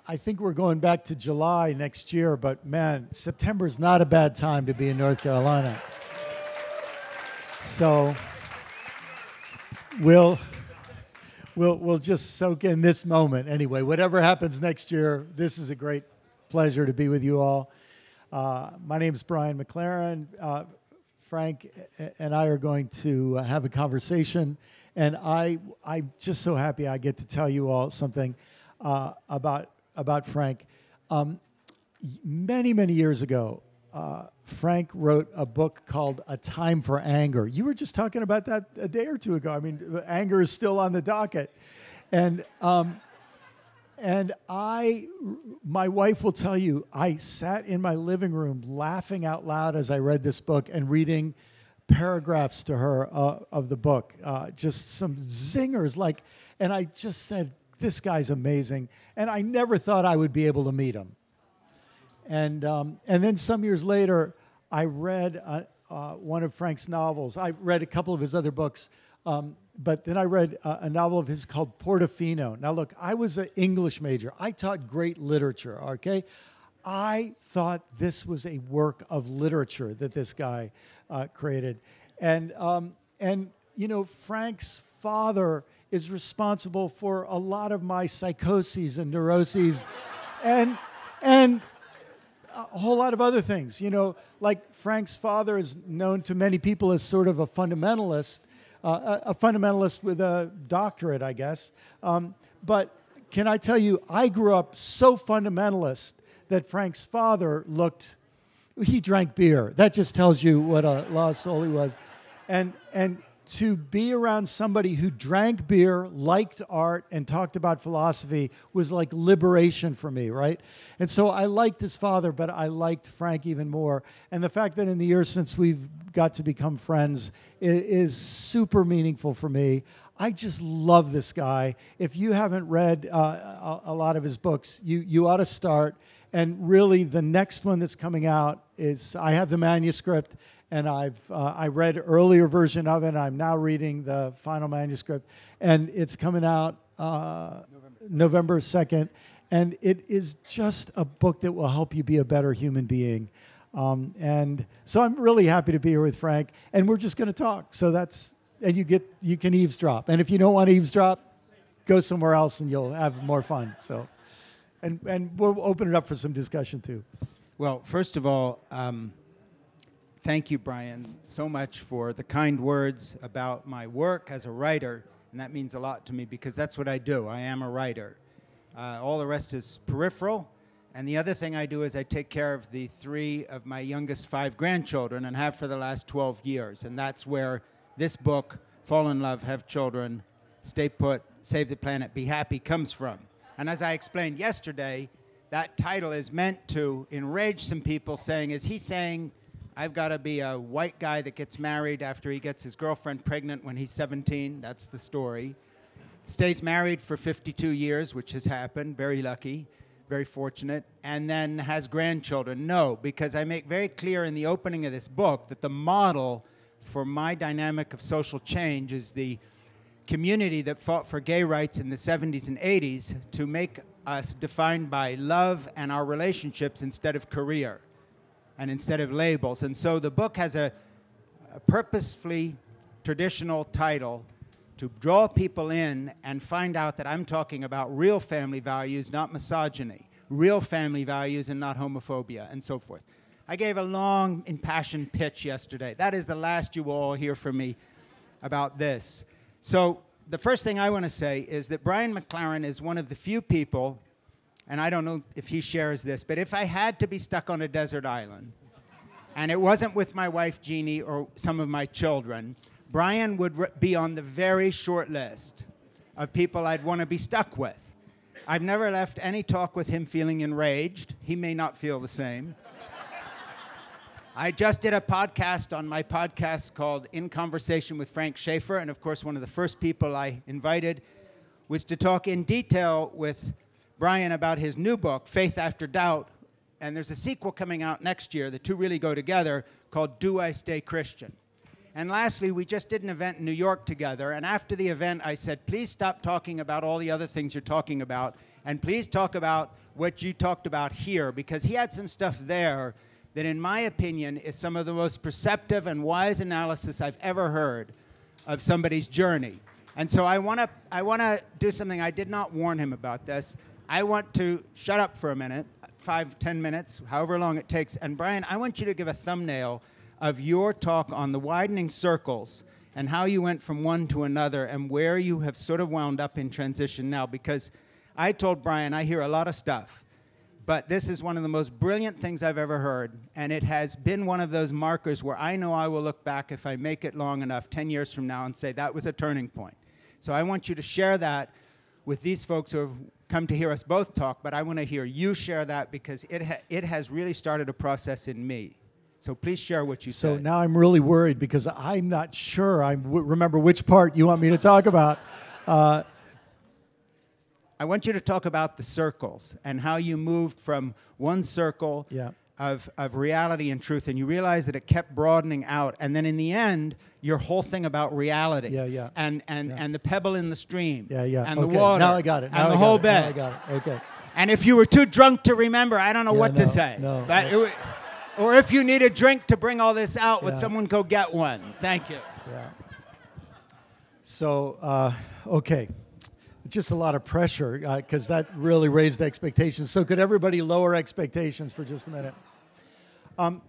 I think we're going back to July next year, but man, September is not a bad time to be in North Carolina. So we'll just soak in this moment anyway. Whatever happens next year, this is a great pleasure to be with you all. My name is Brian McLaren. Frank and I are going to have a conversation, and I'm just so happy I get to tell you all something about Frank. Many years ago, Frank wrote a book called A Time for Anger. You were just talking about that a day or two ago. I mean, anger is still on the docket. And my wife will tell you, I sat in my living room laughing out loud as I read this book and reading paragraphs to her of the book. Just some zingers, and I just said, this guy's amazing. And I never thought I would be able to meet him. And then some years later, I read one of Frank's novels. I read a couple of his other books, but then I read a novel of his called Portofino. Now, look, I was an English major. I taught great literature, okay? I thought this was a work of literature that this guy created. And you know, Frank's father is responsible for a lot of my psychoses and neuroses and a whole lot of other things. You know, like Frank's father is known to many people as sort of a fundamentalist with a doctorate, I guess. But can I tell you, I grew up so fundamentalist that Frank's father he drank beer. That just tells you what a lost soul he was. And to be around somebody who drank beer, liked art, and talked about philosophy was like liberation for me, right? And so I liked his father, but I liked Frank even more. And the fact that in the years since we've got to become friends is super meaningful for me. I just love this guy. If you haven't read a lot of his books, you ought to start. And really, the next one that's coming out is, I have the manuscript, and I read an earlier version of it. I'm now reading the final manuscript, and it's coming out November 2nd. And it is just a book that will help you be a better human being. And so I'm really happy to be here with Frank, and we're just going to talk. So and you can eavesdrop. And if you don't want to eavesdrop, go somewhere else, and you'll have more fun. So, and we'll open it up for some discussion too. Well, first of all, thank you, Brian, so much for the kind words about my work as a writer, and that means a lot to me because that's what I do. I am a writer. All the rest is peripheral, and the other thing I do is I take care of the 3 of my youngest 5 grandchildren and have for the last 12 years, and that's where this book, Fall in Love, Have Children, Stay Put, Save the Planet, Be Happy, comes from. And as I explained yesterday, that title is meant to enrage some people saying, is he saying I've got to be a white guy that gets married after he gets his girlfriend pregnant when he's 17? That's the story. Stays married for 52 years, which has happened, very lucky, very fortunate, and then has grandchildren. No, because I make very clear in the opening of this book that the model for my dynamic of social change is the community that fought for gay rights in the 70s and 80s to make us defined by love and our relationships instead of career and instead of labels. And so the book has a purposefully traditional title to draw people in and find out that I'm talking about real family values, not misogyny, real family values and not homophobia, and so forth. I gave a long, impassioned pitch yesterday. That is the last you will all hear from me about this. So the first thing I want to say is that Brian McLaren is one of the few people, and I don't know if he shares this, but if I had to be stuck on a desert island, and it wasn't with my wife Jeannie or some of my children, Brian would be on the very short list of people I'd want to be stuck with. I've never left any talk with him feeling enraged. He may not feel the same. I just did a podcast on my podcast called In Conversation with Frank Schaeffer, and of course one of the first people I invited was to talk in detail with Brian about his new book, Faith After Doubt, and there's a sequel coming out next year. The two really go together, called Do I Stay Christian? And lastly, we just did an event in New York together, and after the event, I said, please stop talking about all the other things you're talking about, and please talk about what you talked about here, because he had some stuff there that, in my opinion, is some of the most perceptive and wise analysis I've ever heard of somebody's journey. And so I want to do something. I did not warn him about this. I want to shut up for a minute, 5, 10 minutes, however long it takes. And Brian, I want you to give a thumbnail of your talk on the widening circles and how you went from one to another and where you have sort of wound up in transition now. Because I told Brian, I hear a lot of stuff, but this is one of the most brilliant things I've ever heard, and it has been one of those markers where I know I will look back if I make it long enough 10 years from now and say that was a turning point. So I want you to share that with these folks who have come to hear us both talk, but I want to hear you share that because it has really started a process in me. So please share what you said. So now I'm really worried because I'm not sure I remember which part you want me to talk about. I want you to talk about the circles and how you moved from one circle of reality and truth, and you realized that it kept broadening out, and then in the end, your whole thing about reality and the pebble in the stream and the water now I got it. and the whole bed. Now I got it. Okay. And if you were too drunk to remember, I don't know what to say. No, but or if you need a drink to bring all this out, would someone go get one? Thank you. Yeah. So, okay. It's just a lot of pressure because that really raised expectations. So could everybody lower expectations for just a minute? I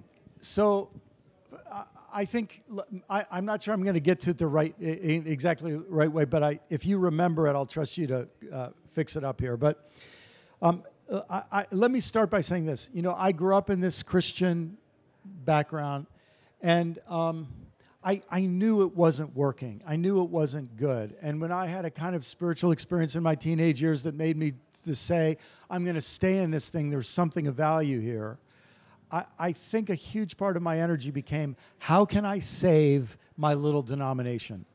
think, I'm not sure I'm going to get to it exactly the right way, but if you remember it, I'll trust you to fix it up here. But let me start by saying this. You know, I grew up in this Christian background, and I knew it wasn't working. I knew it wasn't good. And when I had a kind of spiritual experience in my teenage years that made me to say, I'm going to stay in this thing, there's something of value here, I think a huge part of my energy became, how can I save my little denomination?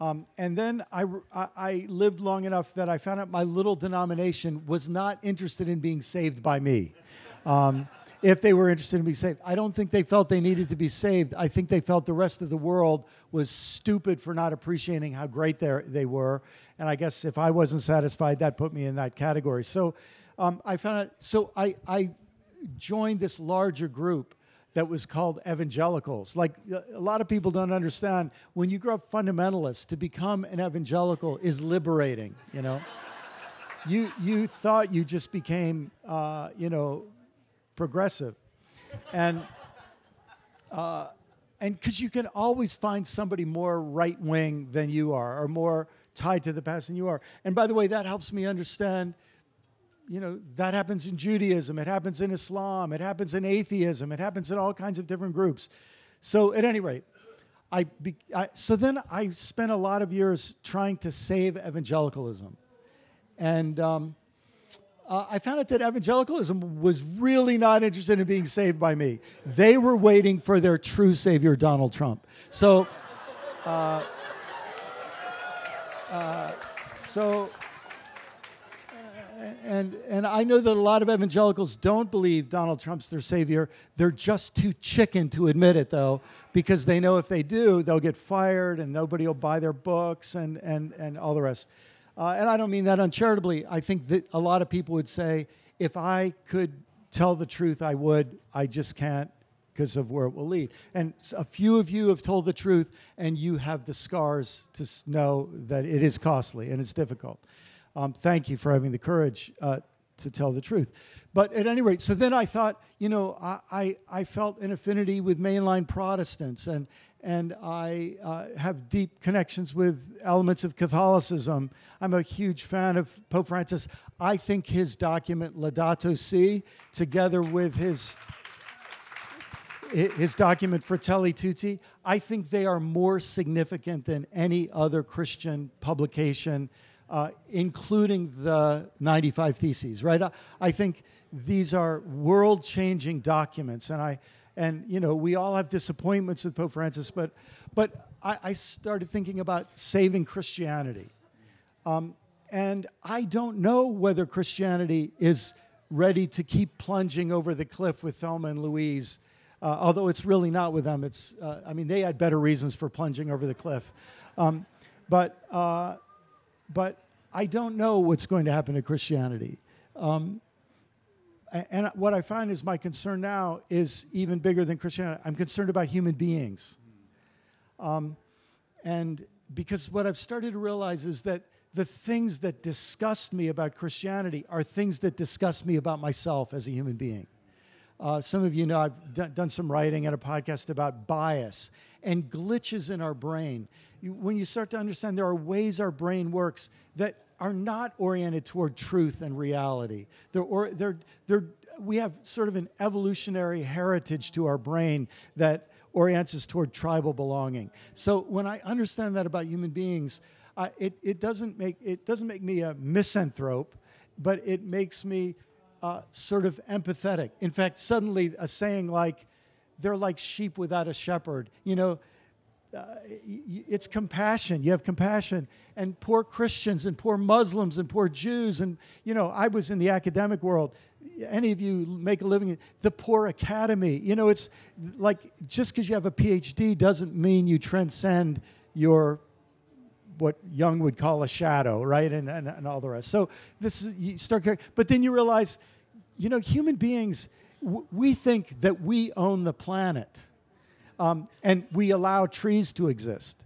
And then I lived long enough that I found out my little denomination was not interested in being saved by me. If they were interested in being saved. I don't think they felt they needed to be saved. I think they felt the rest of the world was stupid for not appreciating how great they were. And I guess if I wasn't satisfied, that put me in that category. So I found out, so I joined this larger group that was called evangelicals. Like, a lot of people don't understand, when you grow up fundamentalist, to become an evangelical is liberating, you know? You thought you just became, progressive. And because you can always find somebody more right-wing than you are, or more tied to the past than you are. And by the way, that helps me understand, you know, that happens in Judaism, it happens in Islam, it happens in atheism, it happens in all kinds of different groups. So at any rate, so then I spent a lot of years trying to save evangelicalism. And I found out that evangelicalism was really not interested in being saved by me. They were waiting for their true savior, Donald Trump. So, and I know that a lot of evangelicals don't believe Donald Trump's their savior. They're just too chicken to admit it, though, because they know if they do, they'll get fired and nobody will buy their books and all the rest. And I don't mean that uncharitably. I think that a lot of people would say, if I could tell the truth, I would. I just can't because of where it will lead. And a few of you have told the truth, and you have the scars to know that it is costly and it's difficult. Thank you for having the courage to tell the truth. But at any rate, so then I thought, you know, I felt an affinity with mainline Protestants, and I have deep connections with elements of Catholicism. I'm a huge fan of Pope Francis. I think his document Laudato Si, together with his document Fratelli Tutti, I think they are more significant than any other Christian publication, including the 95 Theses, right? I think these are world-changing documents, and you know, we all have disappointments with Pope Francis, but I started thinking about saving Christianity. And I don't know whether Christianity is ready to keep plunging over the cliff with Thelma and Louise although it's really not with them. It's, I mean, they had better reasons for plunging over the cliff. But I don't know what's going to happen to Christianity. And what I find is my concern now is even bigger than Christianity. I'm concerned about human beings. And because what I've started to realize is that the things that disgust me about Christianity are things that disgust me about myself as a human being. Some of you know I've done some writing and a podcast about bias and glitches in our brain. When you start to understand there are ways our brain works that are not oriented toward truth and reality. We have sort of an evolutionary heritage to our brain that orients us toward tribal belonging. So when I understand that about human beings, it doesn't make me a misanthrope, but it makes me sort of empathetic. In fact, suddenly a saying like, they're like sheep without a shepherd, it's compassion. You have compassion. And poor Christians and poor Muslims and poor Jews. And, I was in the academic world. Any of you make a living, the poor academy. It's like just because you have a PhD doesn't mean you transcend your, what Jung would call a shadow, right? And all the rest. So you start, but then you realize, human beings, we think that we own the planet. And we allow trees to exist.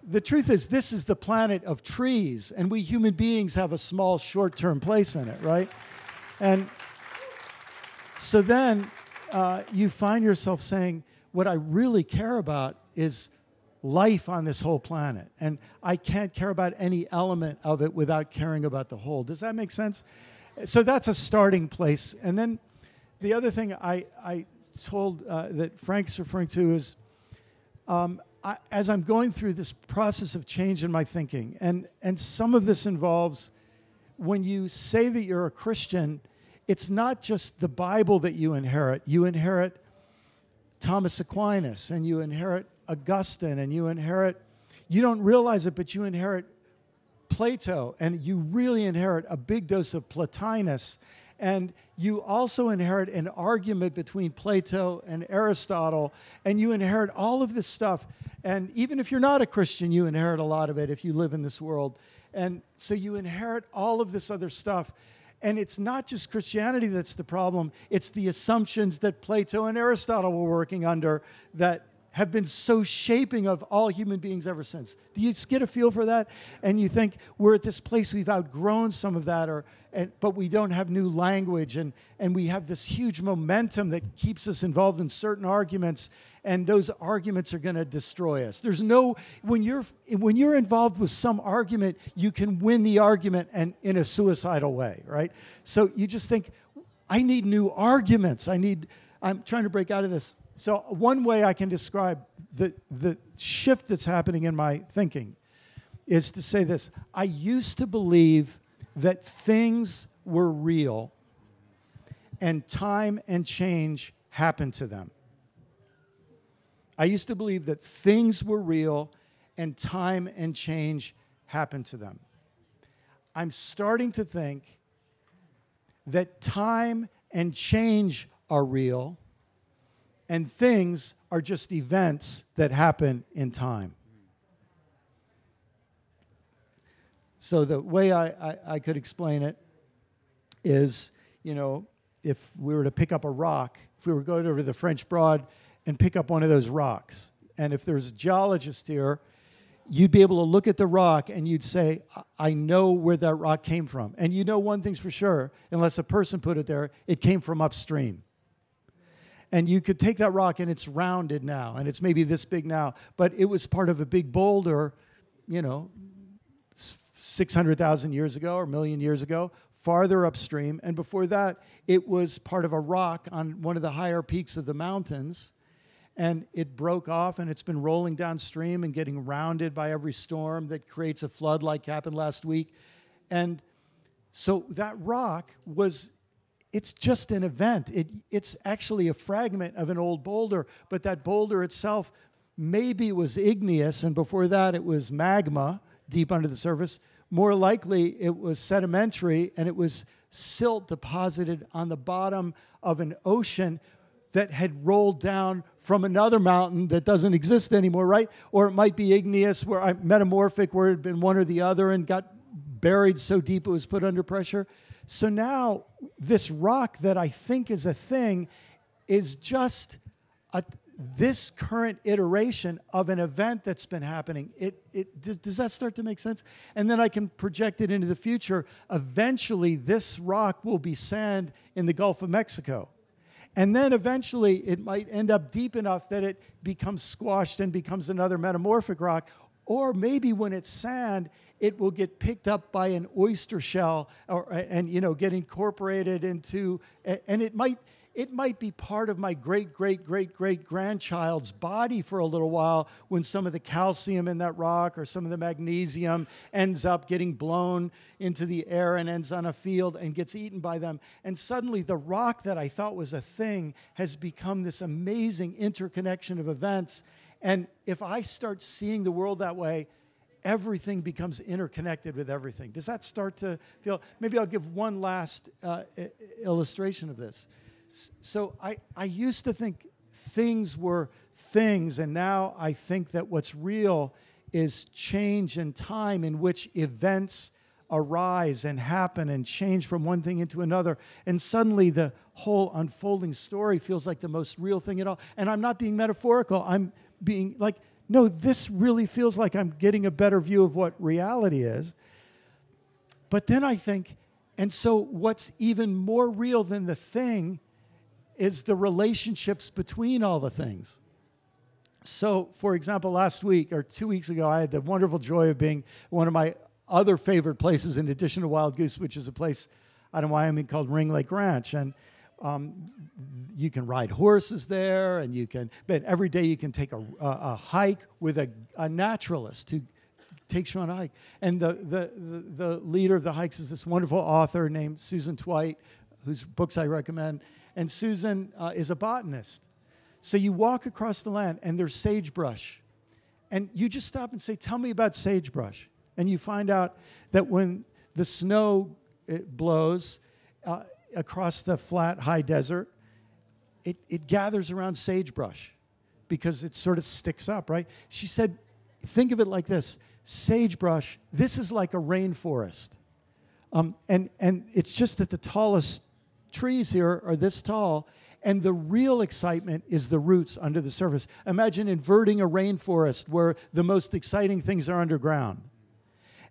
The truth is, this is the planet of trees, and we human beings have a small, short-term place in it, right? And so then you find yourself saying, what I really care about is life on this whole planet, and I can't care about any element of it without caring about the whole. Does that make sense? So that's a starting place. And then the other thing I told that Frank's referring to is as I'm going through this process of change in my thinking, and some of this involves when you say that you're a Christian, it's not just the Bible that you inherit. You inherit Thomas Aquinas, and you inherit Augustine, and you don't realize it, but you inherit Plato, and you really inherit a big dose of Plotinus. And you also inherit an argument between Plato and Aristotle, and you inherit all of this stuff. And even if you're not a Christian, you inherit a lot of it if you live in this world. And so you inherit all of this other stuff. And it's not just Christianity that's the problem. It's the assumptions that Plato and Aristotle were working under that have been so shaping of all human beings ever since. Do you get a feel for that? And you think we're at this place, we've outgrown some of that, but we don't have new language, and we have this huge momentum that keeps us involved in certain arguments, and those arguments are going to destroy us. There's no, when you're involved with some argument, you can win the argument and in a suicidal way, right? So you just think, I need new arguments. I'm trying to break out of this. So one way I can describe the shift that's happening in my thinking is to say this. I used to believe that things were real and time and change happened to them. I used to believe that things were real and time and change happened to them. I'm starting to think that time and change are real and things are just events that happen in time. So the way I could explain it is, if we were to pick up a rock, if we were to go over to the French Broad and pick up one of those rocks, and if there's a geologist here, you'd be able to look at the rock and you'd say, I know where that rock came from. And one thing's for sure, unless a person put it there, it came from upstream. And you could take that rock and it's rounded now, and it's maybe this big now, but it was part of a big boulder, 600,000 years ago or a million years ago, farther upstream. And before that, it was part of a rock on one of the higher peaks of the mountains. And it broke off, and it's been rolling downstream and getting rounded by every storm that creates a flood like happened last week. And so that rock it's just an event. It's actually a fragment of an old boulder, but that boulder itself maybe was igneous, and before that it was magma deep under the surface. More likely it was sedimentary, and it was silt deposited on the bottom of an ocean that had rolled down from another mountain that doesn't exist anymore, right? Or it might be igneous, metamorphic, where it had been one or the other and got buried so deep it was put under pressure. So now this rock that I think is a thing is just this current iteration of an event that's been happening. Does that start to make sense? And then I can project it into the future. Eventually, this rock will be sand in the Gulf of Mexico. And then eventually, it might end up deep enough that it becomes squashed and becomes another metamorphic rock. Or maybe when it's sand, it will get picked up by an oyster shell and get incorporated into, and it might be part of my great-great-great-great-grandchild's body for a little while when some of the calcium in that rock or some of the magnesium ends up getting blown into the air and ends on a field and gets eaten by them. And suddenly the rock that I thought was a thing has become this amazing interconnection of events. And if I start seeing the world that way, everything becomes interconnected with everything. Does that start to feel? Maybe I'll give one last illustration of this. So I used to think things were things, and now I think that what's real is change in time in which events arise and happen and change from one thing into another. And suddenly the whole unfolding story feels like the most real thing at all. And I'm not being metaphorical. I'm being like, no, this really feels like I'm getting a better view of what reality is. But then I think, and so what's even more real than the thing is the relationships between all the things. So, for example, last week or 2 weeks ago, I had the wonderful joy of being one of my other favorite places in addition to Wild Goose, which is a place out in Wyoming called Ring Lake Ranch. And you can ride horses there, and but every day you can take a hike with a naturalist who takes you on a hike. And the leader of the hikes is this wonderful author named Susan Twite, whose books I recommend. And Susan is a botanist. So you walk across the land, and there's sagebrush. And you just stop and say, tell me about sagebrush. And you find out that when the snow blows across the flat, high desert, it gathers around sagebrush because it sort of sticks up, right? She said, think of it like this. Sagebrush, this is like a rainforest. And it's just that the tallest trees here are this tall, and the real excitement is the roots under the surface. Imagine inverting a rainforest where the most exciting things are underground.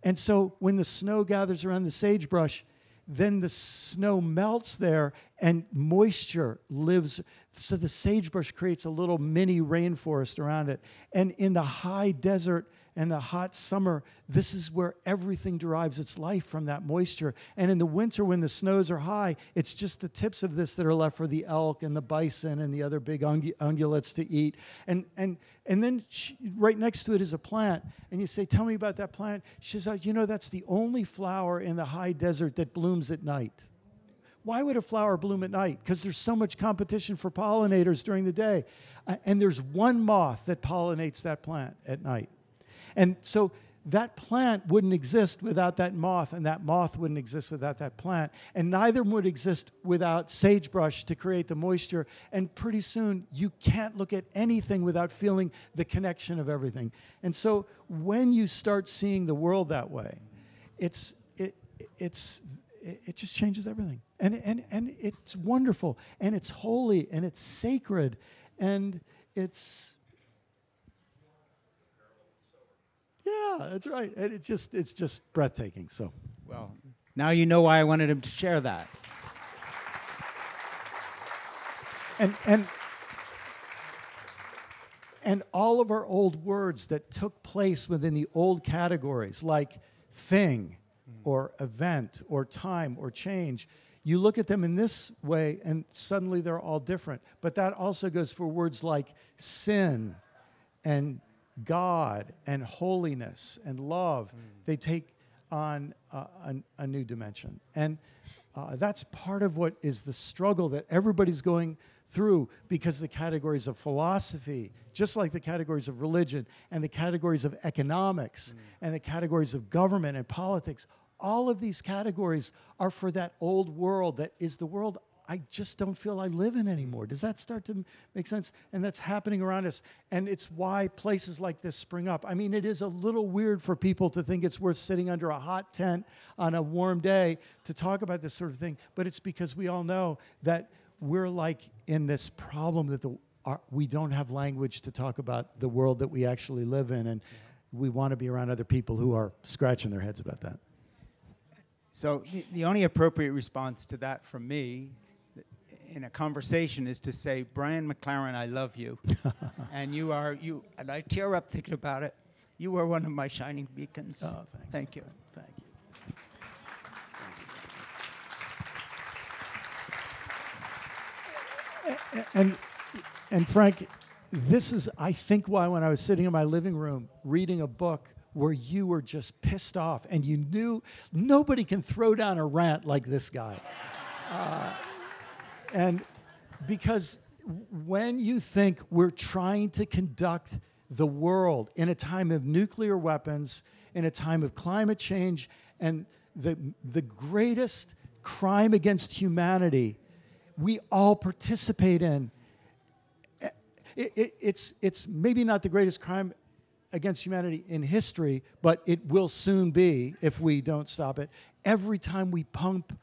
And so when the snow gathers around the sagebrush, then the snow melts there and moisture lives. So the sagebrush creates a little mini rainforest around it. And in the high desert and the hot summer, this is where everything derives its life from that moisture. And in the winter, when the snows are high, it's just the tips of this that are left for the elk and the bison and the other big ungulates to eat. And then right next to it is a plant. And you say, tell me about that plant. She says, that's the only flower in the high desert that blooms at night. Why would a flower bloom at night? Because there's so much competition for pollinators during the day. And there's one moth that pollinates that plant at night. And so that plant wouldn't exist without that moth, and that moth wouldn't exist without that plant. And neither would exist without sagebrush to create the moisture. And pretty soon, you can't look at anything without feeling the connection of everything. And so when you start seeing the world that way, it just changes everything. And it's wonderful, and it's holy, and it's sacred, and it's... Yeah, that's right. And it's just breathtaking. So, well, now you know why I wanted him to share that. And all of our old words that took place within the old categories, like thing, or event, or time, or change, you look at them in this way, and suddenly they're all different. But that also goes for words like sin and God and holiness and love. They take on a new dimension. And that's part of what is the struggle that everybody's going through, because the categories of philosophy, just like the categories of religion and the categories of economics and the categories of government and politics, all of these categories are for that old world that is the world I just don't feel I live in anymore. Does that start to make sense? And that's happening around us. And it's why places like this spring up. I mean, it is a little weird for people to think it's worth sitting under a hot tent on a warm day to talk about this sort of thing. But it's because we all know that we're like in this problem that we don't have language to talk about the world that we actually live in. And we want to be around other people who are scratching their heads about that. So the only appropriate response to that from me in a conversation is to say, Brian McLaren, I love you. And and I tear up thinking about it. You are one of my shining beacons. Oh, thanks. Thank you. Thank you. And Frank, this is, I think, why when I was sitting in my living room reading a book where you were just pissed off and you knew nobody can throw down a rant like this guy. And because when you think we're trying to conduct the world in a time of nuclear weapons, in a time of climate change, and the greatest crime against humanity we all participate in, it's maybe not the greatest crime against humanity in history, but it will soon be if we don't stop it. Every time we pump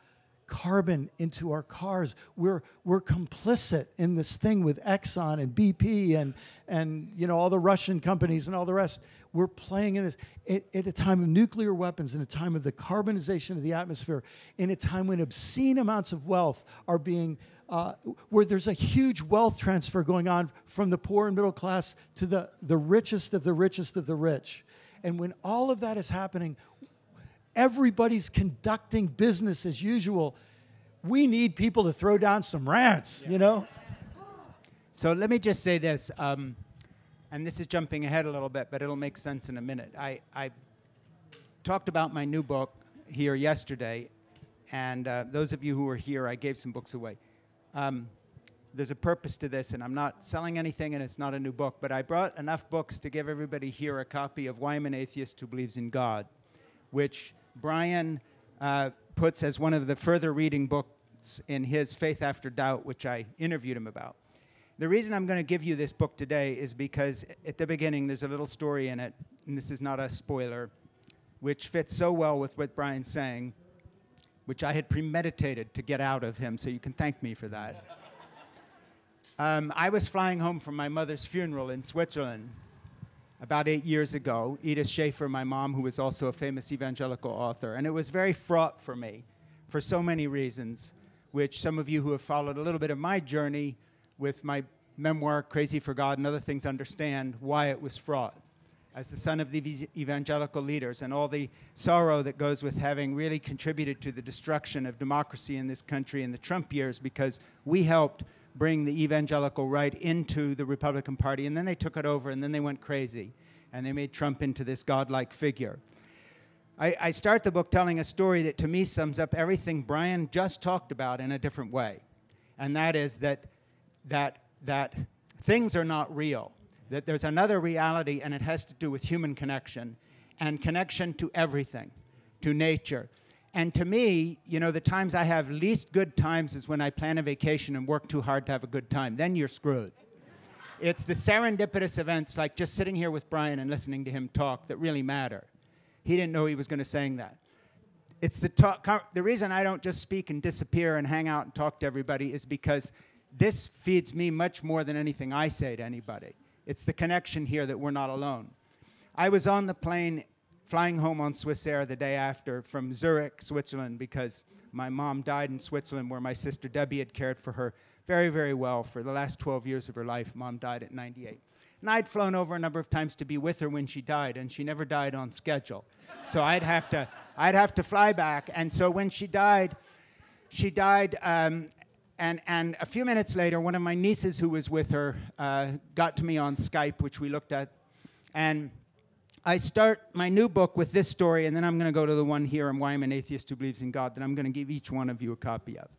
carbon into our cars, we're complicit in this thing with Exxon and BP and you know all the Russian companies and all the rest. We're playing in this at a time of nuclear weapons, in a time of the carbonization of the atmosphere, in a time when obscene amounts of wealth are being where there's a huge wealth transfer going on from the poor and middle class to the richest of the richest of the rich. And when all of that is happening, everybody's conducting business as usual. We need people to throw down some rants, you know? So let me just say this, and this is jumping ahead a little bit, but it'll make sense in a minute. I talked about my new book here yesterday, and those of you who were here, I gave some books away. There's a purpose to this, and I'm not selling anything, and it's not a new book, but I brought enough books to give everybody here a copy of Why I'm an Atheist Who Believes in God, which Brian puts as one of the further reading books in his Faith After Doubt, which I interviewed him about. The reason I'm going to give you this book today is because at the beginning there's a little story in it, and this is not a spoiler, which fits so well with what Brian's saying, which I had premeditated to get out of him, so you can thank me for that. I was flying home from my mother's funeral in Switzerland about 8 years ago. Edith Schaeffer, my mom, who was also a famous evangelical author, and it was very fraught for me for so many reasons, which some of you who have followed a little bit of my journey with my memoir, Crazy for God, and other things understand why it was fraught. As the son of the evangelical leaders and all the sorrow that goes with having really contributed to the destruction of democracy in this country in the Trump years, because we helped bring the evangelical right into the Republican Party, and then they took it over, and then they went crazy, and they made Trump into this godlike figure. I start the book telling a story that to me sums up everything Brian just talked about in a different way, and that is that things are not real. That there's another reality, and it has to do with human connection and connection to everything, to nature. And to me, you know, the times I have least good times is when I plan a vacation and work too hard to have a good time. Then you're screwed. It's the serendipitous events, like just sitting here with Brian and listening to him talk, that really matter. He didn't know he was going to sing that. It's the reason I don't just speak and disappear and hang out and talk to everybody is because this feeds me much more than anything I say to anybody. It's the connection here that we're not alone. I was on the plane flying home on Swiss Air the day after from Zurich, Switzerland, because my mom died in Switzerland, where my sister Debbie had cared for her very, very well for the last 12 years of her life. Mom died at 98. And I'd flown over a number of times to be with her when she died, and she never died on schedule. So I'd have to fly back. And so when she died, and a few minutes later, one of my nieces who was with her got to me on Skype, which we looked at. And I start my new book with this story, and then I'm going to go to the one here on Why I'm an Atheist Who Believes in God that I'm going to give each one of you a copy of.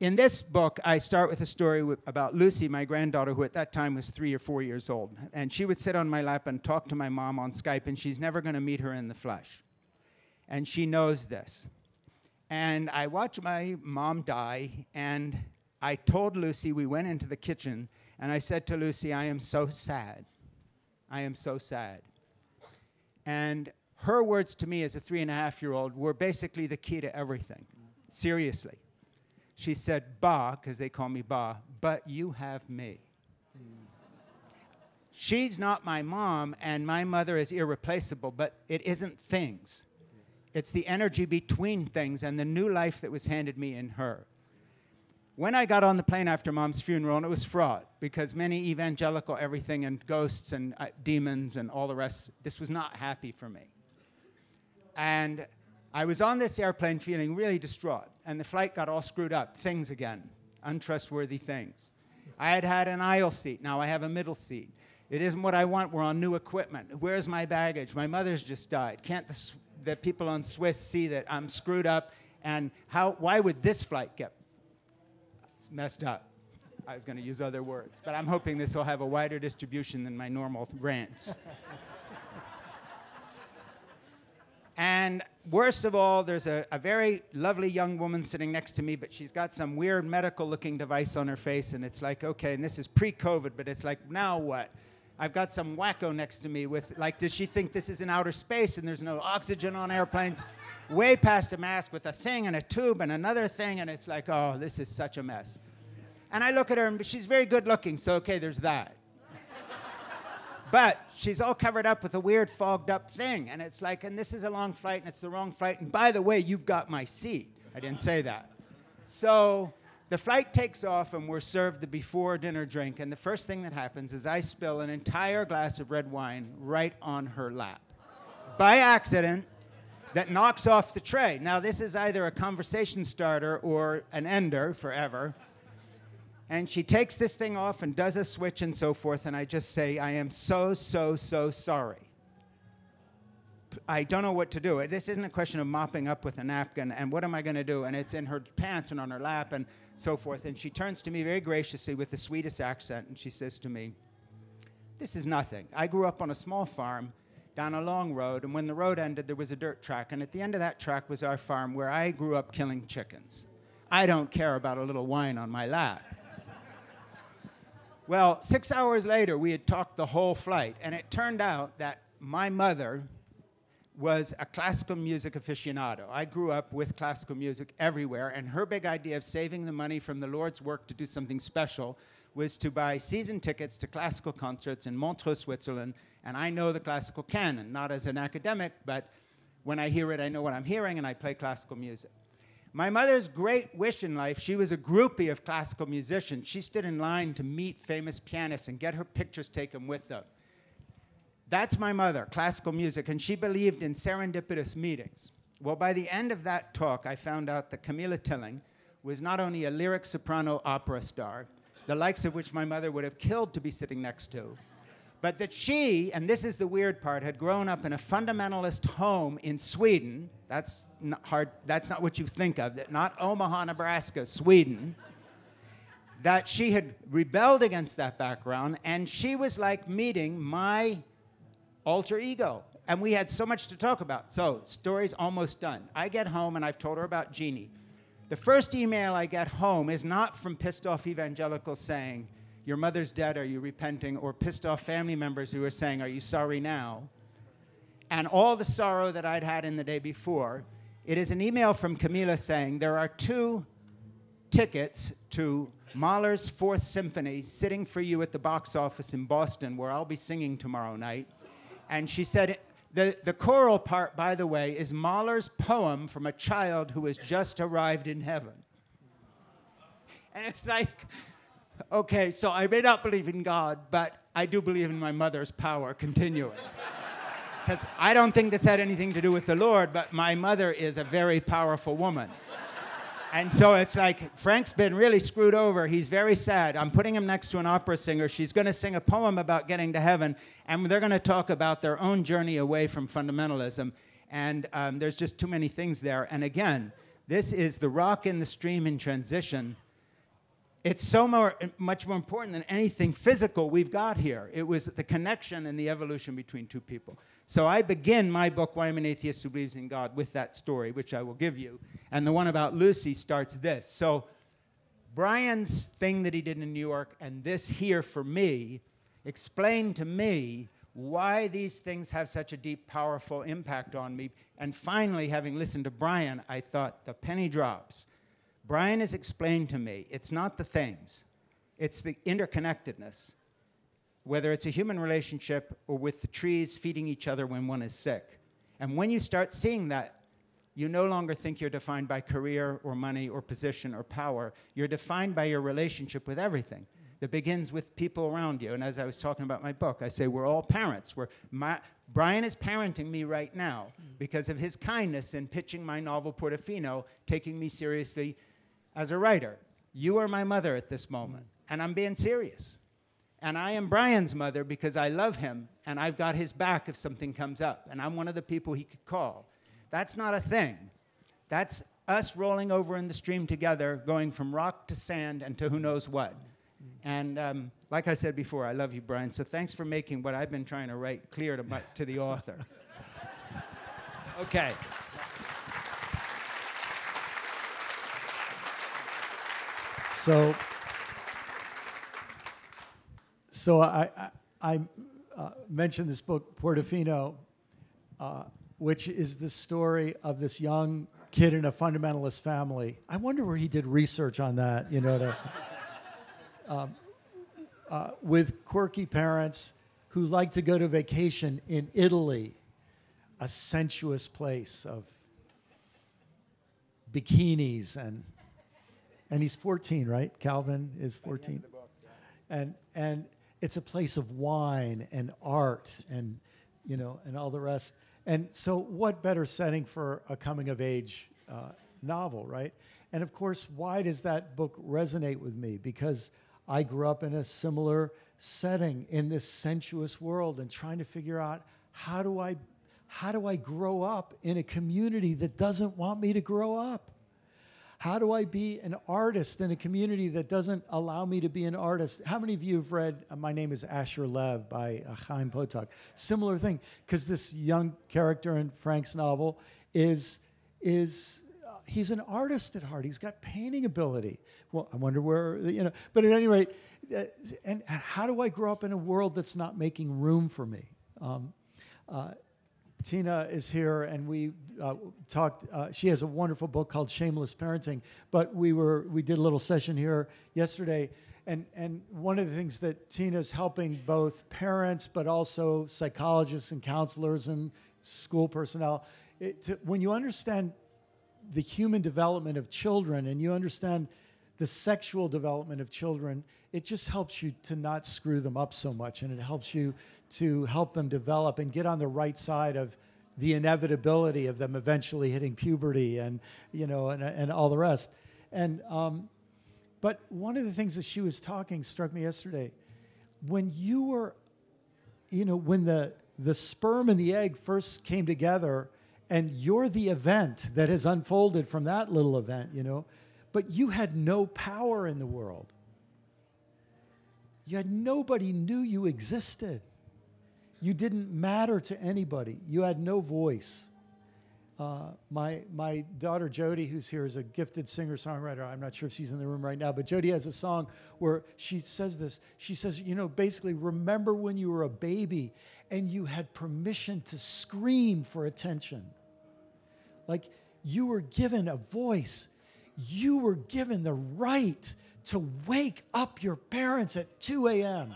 In this book, I start with a story about Lucy, my granddaughter, who at that time was 3 or 4 years old. And she would sit on my lap and talk to my mom on Skype, and she's never going to meet her in the flesh. And she knows this. And I watched my mom die, and I told Lucy, we went into the kitchen, and I said to Lucy, I am so sad. I am so sad. And her words to me as a 3.5-year-old were basically the key to everything. Seriously. She said, Ba, because they call me Ba, but you have me. She's not my mom, and my mother is irreplaceable, but it isn't things. It's the energy between things and the new life that was handed me in her. When I got on the plane after Mom's funeral, and it was fraught, because many evangelical everything and ghosts and demons and all the rest, this was not happy for me. And I was on this airplane feeling really distraught, and the flight got all screwed up, things again, untrustworthy things. I had had an aisle seat, now I have a middle seat. It isn't what I want, we're on new equipment. Where's my baggage? My mother's just died. Can't the people on Swiss see that I'm screwed up, and why would this flight get messed up? I was going to use other words, but I'm hoping this will have a wider distribution than my normal rants. And worst of all, there's a very lovely young woman sitting next to me, but she's got some weird medical-looking device on her face, and it's like, okay, and this is pre-COVID, but it's like, now what? I've got some wacko next to me with, like, does she think this is in outer space and there's no oxygen on airplanes? Way past a mask with a thing and a tube and another thing, and it's like, oh, this is such a mess. And I look at her, and she's very good looking, so okay, there's that. But she's all covered up with a weird fogged up thing, and it's like, and this is a long flight, and it's the wrong flight, and by the way, you've got my seat. I didn't say that. So the flight takes off, and we're served the before dinner drink, and the first thing that happens is I spill an entire glass of red wine right on her lap. By accident, that knocks off the tray. Now, this is either a conversation starter or an ender forever. And she takes this thing off and does a switch and so forth, and I just say, I am so, so, so sorry. I don't know what to do. This isn't a question of mopping up with a napkin, and what am I going to do? And it's in her pants and on her lap and so forth. And she turns to me very graciously with the sweetest accent, and she says to me, this is nothing. I grew up on a small farm down a long road, and when the road ended, there was a dirt track, and at the end of that track was our farm where I grew up killing chickens. I don't care about a little wine on my lap. Well, 6 hours later, we had talked the whole flight, and it turned out that my mother was a classical music aficionado. I grew up with classical music everywhere, and her big idea of saving the money from the Lord's work to do something special was to buy season tickets to classical concerts in Montreux, Switzerland, and I know the classical canon, not as an academic, but when I hear it, I know what I'm hearing, and I play classical music. My mother's great wish in life, she was a groupie of classical musicians. She stood in line to meet famous pianists and get her pictures taken with them. That's my mother, classical music, and she believed in serendipitous meetings. Well, by the end of that talk, I found out that Camilla Tilling was not only a lyric soprano opera star, the likes of which my mother would have killed to be sitting next to, but that she, and this is the weird part, had grown up in a fundamentalist home in Sweden. That's not what you think of, that not Omaha, Nebraska, Sweden. That she had rebelled against that background, and she was like meeting my alter ego. And we had so much to talk about. So, story's almost done. I get home, and I've told her about Jeannie. The first email I get home is not from pissed off evangelicals saying, your mother's dead, are you repenting? Or pissed off family members who are saying, are you sorry now? And all the sorrow that I'd had in the day before. It is an email from Camilla saying, there are 2 tickets to Mahler's 4th Symphony sitting for you at the box office in Boston, where I'll be singing tomorrow night. And she said, the choral part, by the way, is Mahler's poem from a child who has just arrived in heaven. And it's like, okay, so I may not believe in God, but I do believe in my mother's power continuing. Because I don't think this had anything to do with the Lord, but my mother is a very powerful woman. And so it's like, Frank's been really screwed over. He's very sad. I'm putting him next to an opera singer. She's going to sing a poem about getting to heaven, and they're going to talk about their own journey away from fundamentalism. And there's just too many things there. And again, this is the rock in the stream in transition. It's so much more important than anything physical we've got here. It was the connection and the evolution between 2 people. So I begin my book, Why I'm an Atheist Who Believes in God, with that story, which I will give you. And the one about Lucy starts this. So Brian's thing that he did in New York and this here for me explained to me why these things have such a deep, powerful impact on me. And finally, having listened to Brian, I thought, the penny drops. Brian has explained to me, it's not the things, it's the interconnectedness, whether it's a human relationship or with the trees feeding each other when one is sick. And when you start seeing that, you no longer think you're defined by career or money or position or power. You're defined by your relationship with everything that begins with people around you. And as I was talking about my book, I say we're all parents. Brian is parenting me right now because of his kindness in pitching my novel Portofino, taking me seriously as a writer. You are my mother at this moment, and I'm being serious. And I am Brian's mother because I love him, and I've got his back if something comes up, and I'm one of the people he could call. That's not a thing. That's us rolling over in the stream together, going from rock to sand and to who knows what. And like I said before, I love you, Brian, so thanks for making what I've been trying to write clear to the author. Okay. So I mentioned this book, Portofino, which is the story of this young kid in a fundamentalist family. I wonder where he did research on that, you know, with quirky parents who like to go to vacation in Italy, a sensuous place of bikinis and he's 14, right? Calvin is 14. And it's a place of wine and art and, you know, and all the rest. And so what better setting for a coming-of-age novel, right? And, of course, why does that book resonate with me? Because I grew up in a similar setting in this sensuous world and trying to figure out how do I grow up in a community that doesn't want me to grow up? How do I be an artist in a community that doesn't allow me to be an artist? How many of you have read My Name is Asher Lev by Chaim Potok? Similar thing, because this young character in Frank's novel he's an artist at heart. He's got painting ability. Well, I wonder where, you know, but at any rate, and how do I grow up in a world that's not making room for me? Tina is here, and we talked. She has a wonderful book called Shameless Parenting. But we did a little session here yesterday, and one of the things that Tina's helping both parents, but also psychologists and counselors and school personnel, when you understand the human development of children and you understand the sexual development of children, it just helps you to not screw them up so much, and it helps you to help them develop and get on the right side of the inevitability of them eventually hitting puberty and, you know, and all the rest. And but one of the things that she was talking struck me yesterday. When you were, you know, when the sperm and the egg first came together, and you're the event that has unfolded from that little event, you know, but you had no power in the world. You had nobody knew you existed. You didn't matter to anybody. You had no voice. My daughter Jody, who's here, is a gifted singer-songwriter. I'm not sure if she's in the room right now, but Jody has a song where she says this. She says, you know, basically, remember when you were a baby and you had permission to scream for attention. Like, you were given a voice. You were given the right to wake up your parents at 2 a.m.,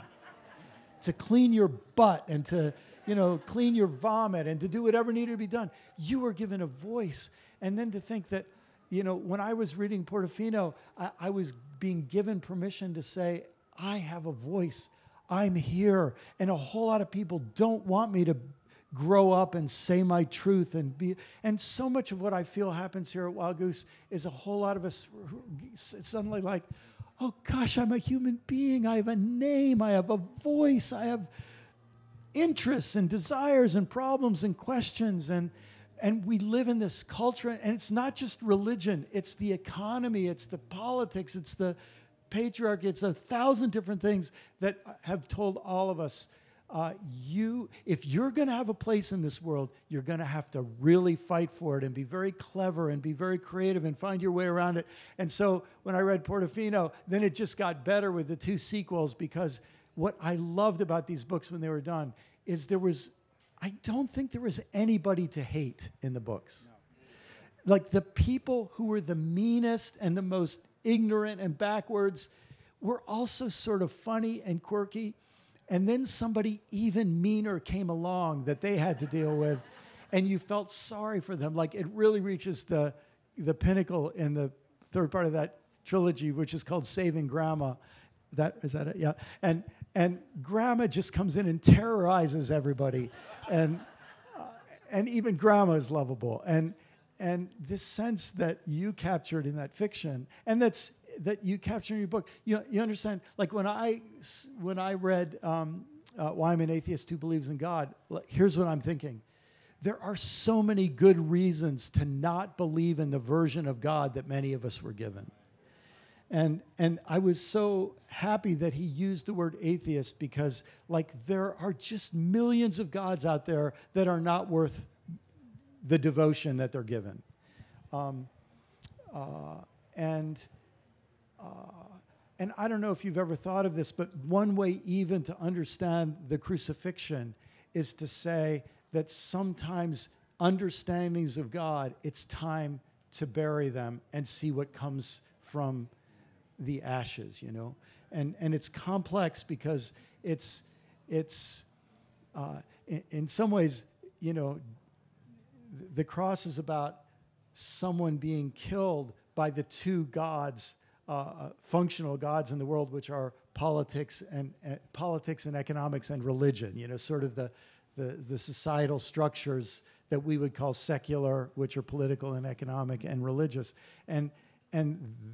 to clean your butt and to, you know, clean your vomit and to do whatever needed to be done. You were given a voice. And then to think that, you know, when I was reading Portofino, I was being given permission to say, I have a voice. I'm here. And a whole lot of people don't want me to grow up and say my truth and be. And so much of what I feel happens here at Wild Goose is a whole lot of us suddenly like, oh gosh, I'm a human being. I have a name. I have a voice. I have interests and desires and problems and questions. And we live in this culture. And it's not just religion. It's the economy. It's the politics. It's the patriarchy. It's 1,000 different things that have told all of us if you're going to have a place in this world, you're going to have to really fight for it and be very clever and be very creative and find your way around it. And so when I read Portofino, then it just got better with the 2 sequels, because what I loved about these books when they were done is I don't think there was anybody to hate in the books. No. Like, the people who were the meanest and the most ignorant and backwards were also sort of funny and quirky. And then somebody even meaner came along that they had to deal with, and you felt sorry for them. Like, it really reaches the pinnacle in the 3rd part of that trilogy, which is called Saving Grandma. Is that it? Yeah. And Grandma just comes in and terrorizes everybody, and even Grandma is lovable. And this sense that you captured in that fiction, and that you capture in your book, you understand. Like, when I read Why I'm an Atheist Who Believes in God, here's what I'm thinking. There are so many good reasons to not believe in the version of God that many of us were given. And I was so happy that he used the word atheist, because, like, there are just millions of gods out there that are not worth the devotion that they're given. And I don't know if you've ever thought of this, but one way even to understand the crucifixion is to say that sometimes understandings of God, it's time to bury them and see what comes from the ashes, you know? And it's complex, because it's in some ways, you know, the cross is about someone being killed by the 2 gods, functional gods in the world, which are politics and economics and religion. You know, sort of the societal structures that we would call secular, which are political and economic and religious, and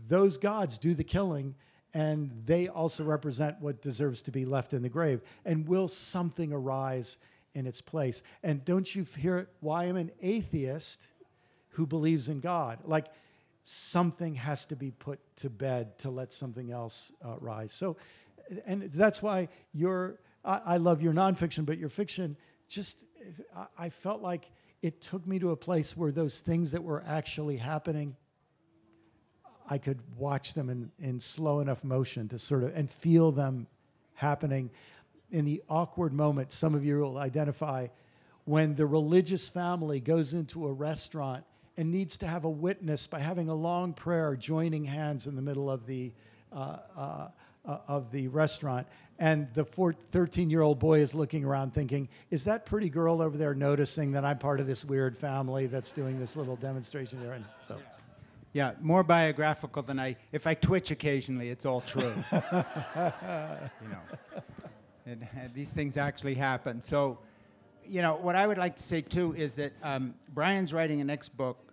those gods do the killing, and they also represent what deserves to be left in the grave. And will something arise in its place? And don't you hear why I'm an atheist who believes in God? Like, something has to be put to bed to let something else rise. So, and that's why I love your nonfiction, but your fiction I felt like it took me to a place where those things that were actually happening, I could watch them in slow enough motion to sort of, and feel them happening in the awkward moment. Some of you will identify when the religious family goes into a restaurant and needs to have a witness by having a long prayer, joining hands in the middle of the restaurant. And the 13-year-old boy is looking around thinking, is that pretty girl over there noticing that I'm part of this weird family that's doing this little demonstration there? And so, yeah, more biographical than if I twitch occasionally, it's all true. You know, and these things actually happen. So, you know, what I would like to say, too, is that Brian's writing a next book,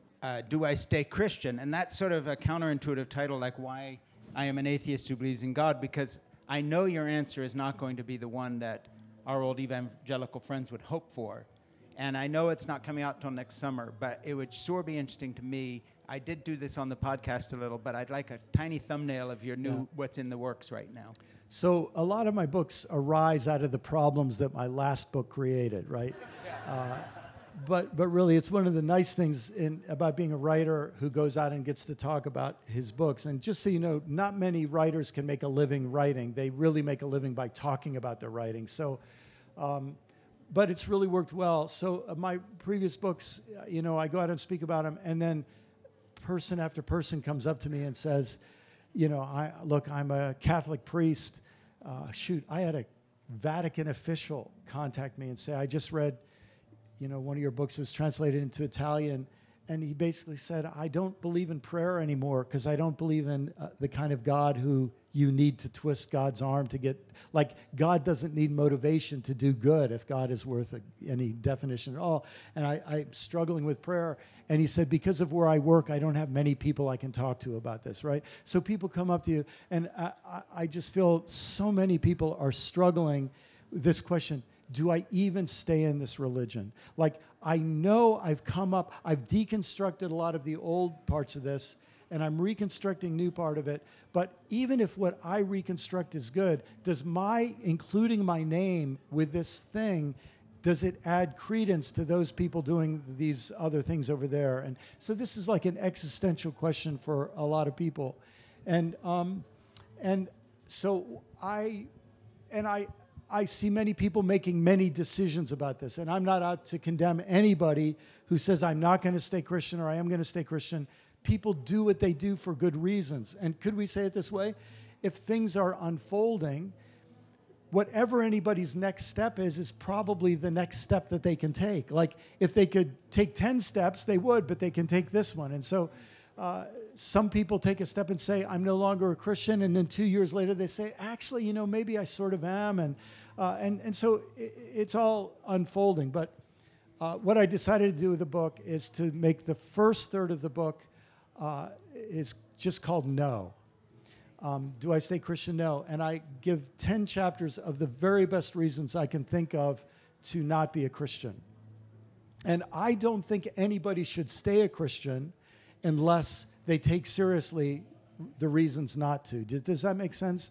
Do I Stay Christian? And that's sort of a counterintuitive title, like Why I Am an Atheist Who Believes in God, because I know your answer is not going to be the one that our old evangelical friends would hope for. And I know it's not coming out till next summer, but it would sure be interesting to me. I did do this on the podcast a little, but I'd like a tiny thumbnail of your new what's in the works right now. So a lot of my books arise out of the problems that my last book created, right? But really, it's one of the nice things about being a writer who goes out and gets to talk about his books. And just so you know, not many writers can make a living writing. They really make a living by talking about their writing. So, but it's really worked well. So my previous books, you know, I go out and speak about them, and then person after person comes up to me and says, you know, I'm a Catholic priest. I had a Vatican official contact me and say, I just read, you know, one of your books was translated into Italian, and he basically said, I don't believe in prayer anymore because I don't believe in the kind of God who you need to twist God's arm to get, like, God doesn't need motivation to do good if God is worth any definition at all. And I'm struggling with prayer. And he said, because of where I work, I don't have many people I can talk to about this, right? So people come up to you, and I just feel so many people are struggling with this question. Do I even stay in this religion? Like, I know I've deconstructed a lot of the old parts of this, and I'm reconstructing new part of it. But even if what I reconstruct is good, does my including my name with this thing, does it add credence to those people doing these other things over there? And so this is like an existential question for a lot of people. And so I see many people making many decisions about this, and I'm not out to condemn anybody who says I'm not going to stay Christian or I am going to stay Christian. People do what they do for good reasons. And could we say it this way? If things are unfolding, whatever anybody's next step is probably the next step that they can take. Like if they could take 10 steps, they would, but they can take this one. And so some people take a step and say, I'm no longer a Christian, and then 2 years later they say, actually, you know, maybe I sort of am, and so it's all unfolding. But what I decided to do with the book is to make the first third of the book is just called No. Do I stay Christian? No. And I give 10 chapters of the very best reasons I can think of to not be a Christian. And I don't think anybody should stay a Christian unless they take seriously the reasons not to. Does that make sense?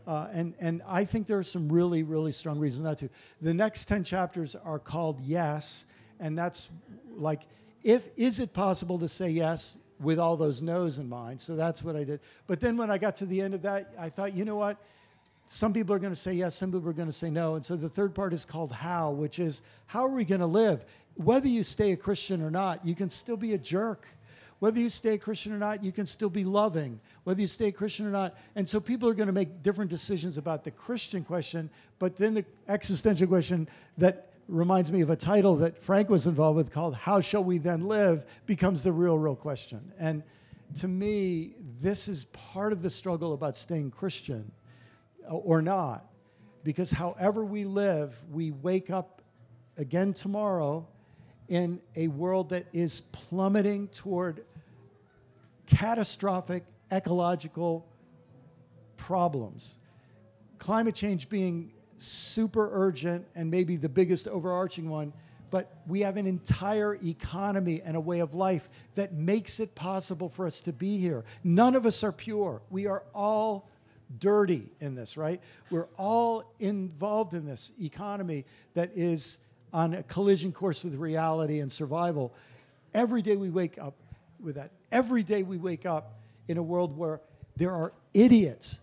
And I think there are some really, really strong reasons not to. The next 10 chapters are called Yes, and that's like, is it possible to say yes with all those no's in mind? So that's what I did. But then when I got to the end of that, I thought, you know what? Some people are going to say yes, some people are going to say no. And so the third part is called How, which is, how are we going to live? Whether you stay a Christian or not, you can still be a jerk. Whether you stay a Christian or not, you can still be loving. Whether you stay a Christian or not. And so people are going to make different decisions about the Christian question, but then the existential question that reminds me of a title that Frank was involved with called How Shall We Then Live becomes the real question. And to me, this is part of the struggle about staying Christian or not. Because however we live, we wake up again tomorrow in a world that is plummeting toward catastrophic ecological problems. Climate change being super urgent and maybe the biggest overarching one, but we have an entire economy and a way of life that makes it possible for us to be here. None of us are pure. We are all dirty in this, right? We're all involved in this economy that is on a collision course with reality and survival. Every day we wake up with that. Every day we wake up in a world where there are idiots,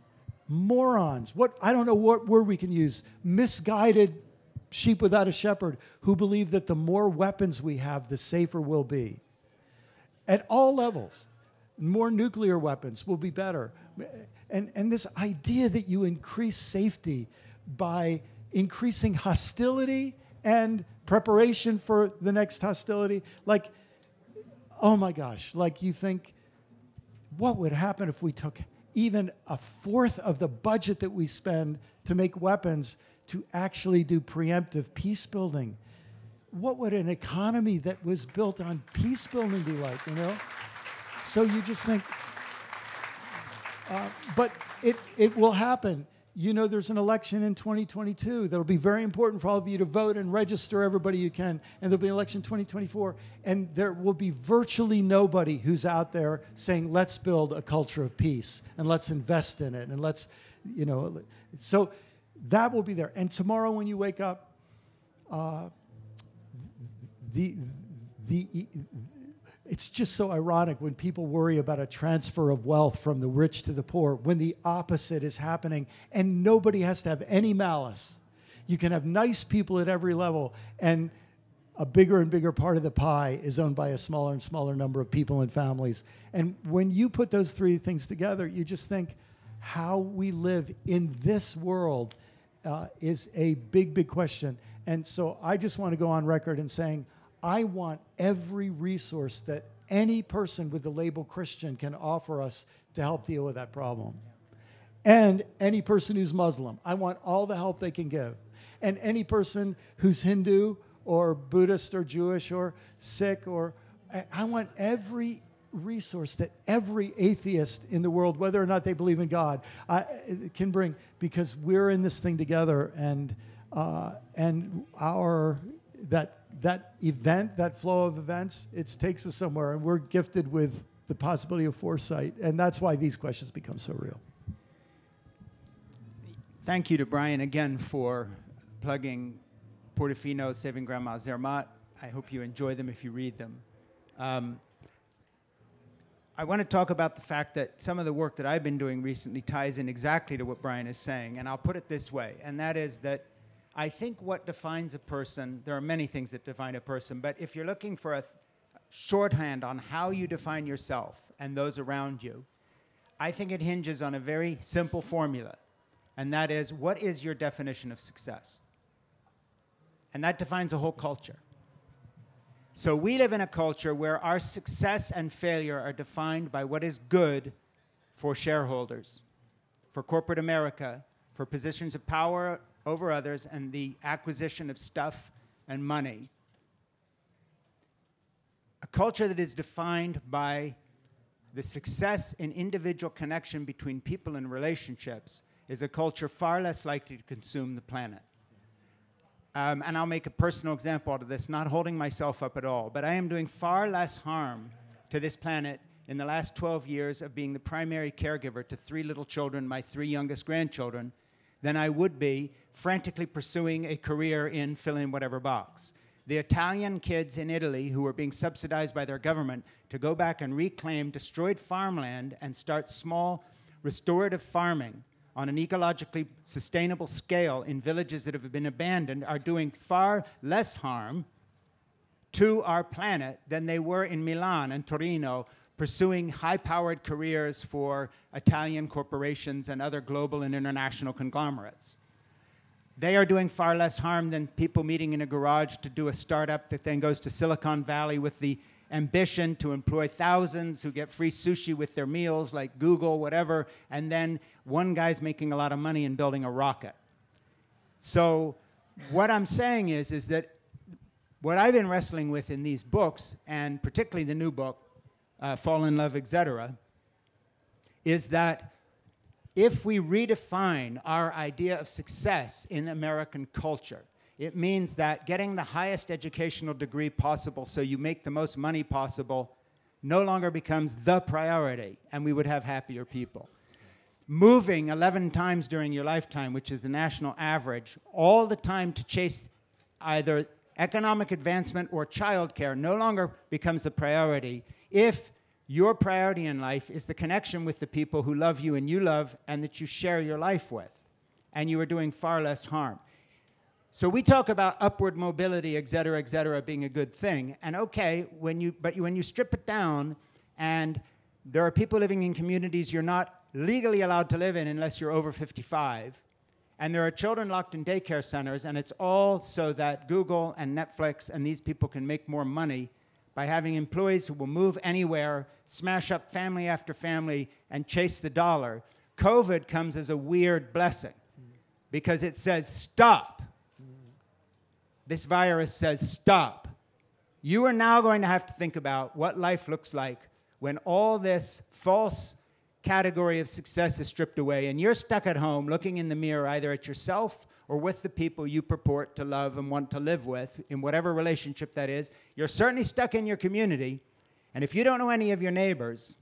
morons, I don't know what word we can use, misguided sheep without a shepherd who believe that the more weapons we have, the safer we'll be. At all levels. More nuclear weapons will be better. And this idea that you increase safety by increasing hostility and preparation for the next hostility, like, oh my gosh, like you think, what would happen if we took even a fourth of the budget that we spend to make weapons to actually do preemptive peace building? What would an economy that was built on peace building be like, you know? So you just think, but it will happen. You know, there's an election in 2022 that'll be very important for all of you to vote and register everybody you can. And there'll be an election in 2024. And there will be virtually nobody who's out there saying, let's build a culture of peace and let's invest in it. And let's, you know, so that will be there. And tomorrow when you wake up, it's just so ironic when people worry about a transfer of wealth from the rich to the poor when the opposite is happening and nobody has to have any malice. You can have nice people at every level and a bigger and bigger part of the pie is owned by a smaller and smaller number of people and families. And when you put those three things together, you just think how we live in this world is a big, big question. And so I just want to go on record in saying I want every resource that any person with the label Christian can offer us to help deal with that problem. And any person who's Muslim, I want all the help they can give. And any person who's Hindu or Buddhist or Jewish or Sikh, or I want every resource that every atheist in the world, whether or not they believe in God, can bring, because we're in this thing together, and that event, that flow of events, it takes us somewhere, and we're gifted with the possibility of foresight. And that's why these questions become so real. Thank you to Brian again for plugging Portofino, Saving Grandma Zermatt. I hope you enjoy them if you read them. I want to talk about the fact that some of the work that I've been doing recently ties in exactly to what Brian is saying, and I'll put it this way, and that is that I think what defines a person, there are many things that define a person, but if you're looking for a shorthand on how you define yourself and those around you, I think it hinges on a very simple formula, and that is, what is your definition of success? And that defines a whole culture. So we live in a culture where our success and failure are defined by what is good for shareholders, for corporate America, for positions of power over others, and the acquisition of stuff and money. A culture that is defined by the success in individual connection between people and relationships is a culture far less likely to consume the planet. And I'll make a personal example out of this, not holding myself up at all, but I am doing far less harm to this planet in the last 12 years of being the primary caregiver to 3 little children, my 3 youngest grandchildren, than I would be frantically pursuing a career in fill in whatever box. The Italian kids in Italy who were being subsidized by their government to go back and reclaim destroyed farmland and start small restorative farming on an ecologically sustainable scale in villages that have been abandoned are doing far less harm to our planet than they were in Milan and Torino pursuing high-powered careers for Italian corporations and other global and international conglomerates. They are doing far less harm than people meeting in a garage to do a startup that then goes to Silicon Valley with the ambition to employ thousands who get free sushi with their meals, like Google, whatever, and then one guy's making a lot of money and building a rocket. So what I'm saying is that what I've been wrestling with in these books, and particularly the new book, Fall in Love, etc., is that if we redefine our idea of success in American culture, it means that getting the highest educational degree possible so you make the most money possible no longer becomes the priority, and we would have happier people. Moving 11 times during your lifetime, which is the national average, all the time to chase either economic advancement or childcare no longer becomes the priority if your priority in life is the connection with the people who love you and you love and that you share your life with, and you are doing far less harm. So we talk about upward mobility, et cetera, being a good thing. And okay, when you strip it down, and there are people living in communities you're not legally allowed to live in unless you're over 55, and there are children locked in daycare centers, and it's all so that Google and Netflix and these people can make more money by having employees who will move anywhere, smash up family after family, and chase the dollar. COVID comes as a weird blessing because it says, stop. This virus says, stop. You are now going to have to think about what life looks like when all this false category of success is stripped away and you're stuck at home looking in the mirror either at yourself or with the people you purport to love and want to live with in whatever relationship that is. You're certainly stuck in your community, and if you don't know any of your neighbors,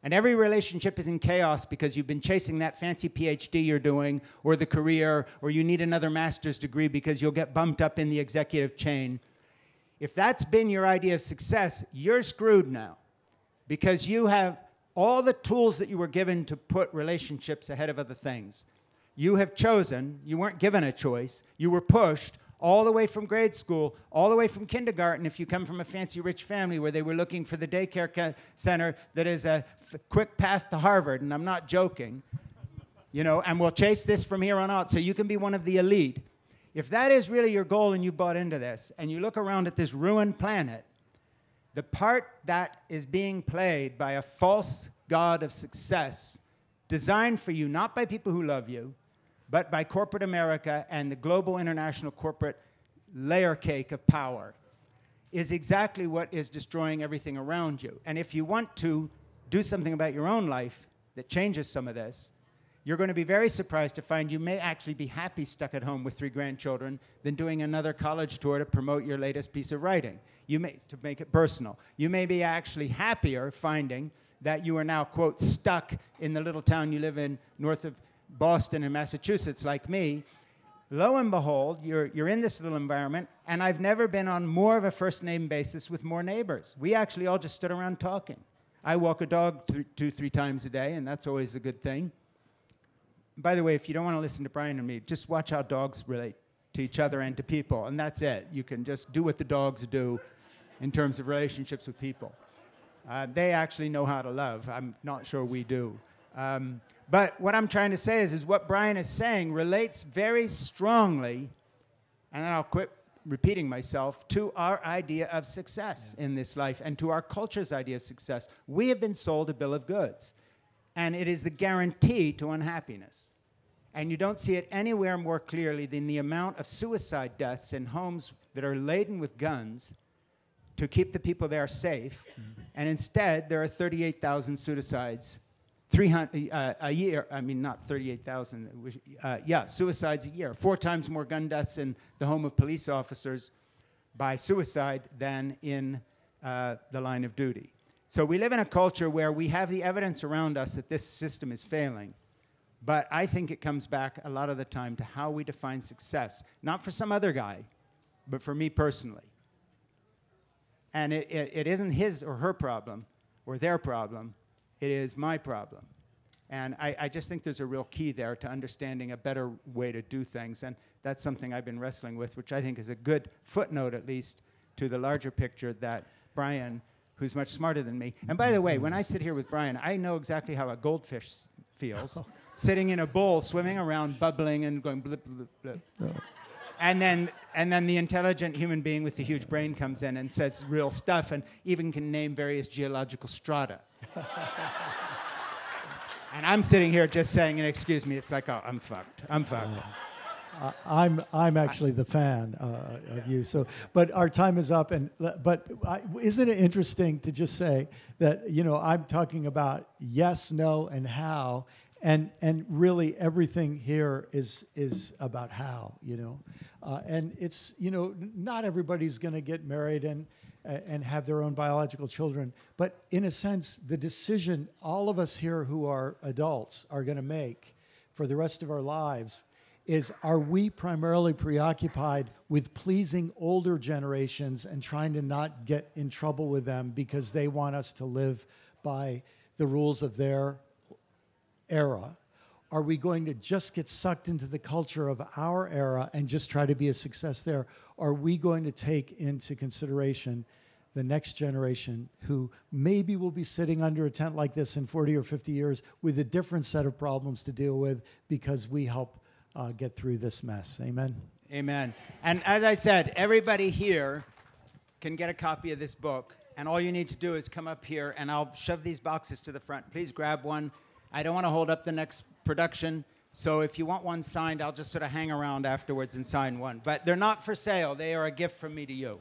and every relationship is in chaos because you've been chasing that fancy PhD you're doing, or the career, or you need another master's degree because you'll get bumped up in the executive chain. If that's been your idea of success, you're screwed now because you have all the tools that you were given to put relationships ahead of other things. You have chosen, you weren't given a choice, you were pushed all the way from grade school, all the way from kindergarten, if you come from a fancy rich family where they were looking for the daycare center that is a quick path to Harvard, and I'm not joking, you know, and we'll chase this from here on out so you can be one of the elite. If that is really your goal and you bought into this, and you look around at this ruined planet, the part that is being played by a false god of success, designed for you not by people who love you, but by corporate America and the global international corporate layer cake of power, is exactly what is destroying everything around you. And if you want to do something about your own life that changes some of this, you're going to be very surprised to find you may actually be happy stuck at home with 3 grandchildren than doing another college tour to promote your latest piece of writing. You may, to make it personal, you may be actually happier finding that you are now, quote, stuck in the little town you live in north of Boston in Massachusetts like me. Lo and behold, you're in this little environment, and I've never been on more of a first-name basis with more neighbors. We actually all just stood around talking. I walk a dog 2-3 times a day, and that's always a good thing. By the way, if you don't want to listen to Brian and me, just watch how dogs relate to each other and to people, and that's it. You can just do what the dogs do in terms of relationships with people. They actually know how to love. I'm not sure we do. But what I'm trying to say is what Brian is saying relates very strongly, and then I'll quit repeating myself, to our idea of success in this life and to our culture's idea of success. We have been sold a bill of goods, and it is the guarantee to unhappiness. And you don't see it anywhere more clearly than the amount of suicide deaths in homes that are laden with guns to keep the people there safe, and instead there are 38,000 suicides 300 a year. I mean, not 38,000. Suicides a year. 4 times more gun deaths in the home of police officers by suicide than in the line of duty. So we live in a culture where we have the evidence around us that this system is failing. But I think it comes back a lot of the time to how we define success. Not for some other guy, but for me personally. And it isn't his or her problem or their problem. It is my problem. And I just think there's a real key there to understanding a better way to do things. And that's something I've been wrestling with, which I think is a good footnote, at least, to the larger picture that Brian, who's much smarter than me. And by the way, when I sit here with Brian, I know exactly how a goldfish feels, sitting in a bowl, swimming around, bubbling and going blip, blip, blip. Oh. And then the intelligent human being with the huge brain comes in and says real stuff and even can name various geological strata. And I'm sitting here just saying, and excuse me, it's like, oh, I'm fucked. I'm fucked. I'm actually the fan of you. So, but our time is up. Isn't it interesting to just say that I'm talking about yes, no, and how, and really everything here is about how. And it's not everybody's going to get married and have their own biological children, but in a sense, the decision all of us here who are adults are going to make for the rest of our lives is, are we primarily preoccupied with pleasing older generations and trying to not get in trouble with them because they want us to live by the rules of their era? Are we going to just get sucked into the culture of our era and just try to be a success there? Are we going to take into consideration the next generation who maybe will be sitting under a tent like this in 40 or 50 years with a different set of problems to deal with because we help get through this mess? Amen? Amen. And as I said, everybody here can get a copy of this book, and all you need to do is come up here, and I'll shove these boxes to the front. Please grab one. I don't want to hold up the next production, so if you want one signed, I'll just sort of hang around afterwards and sign one. But they're not for sale. They are a gift from me to you.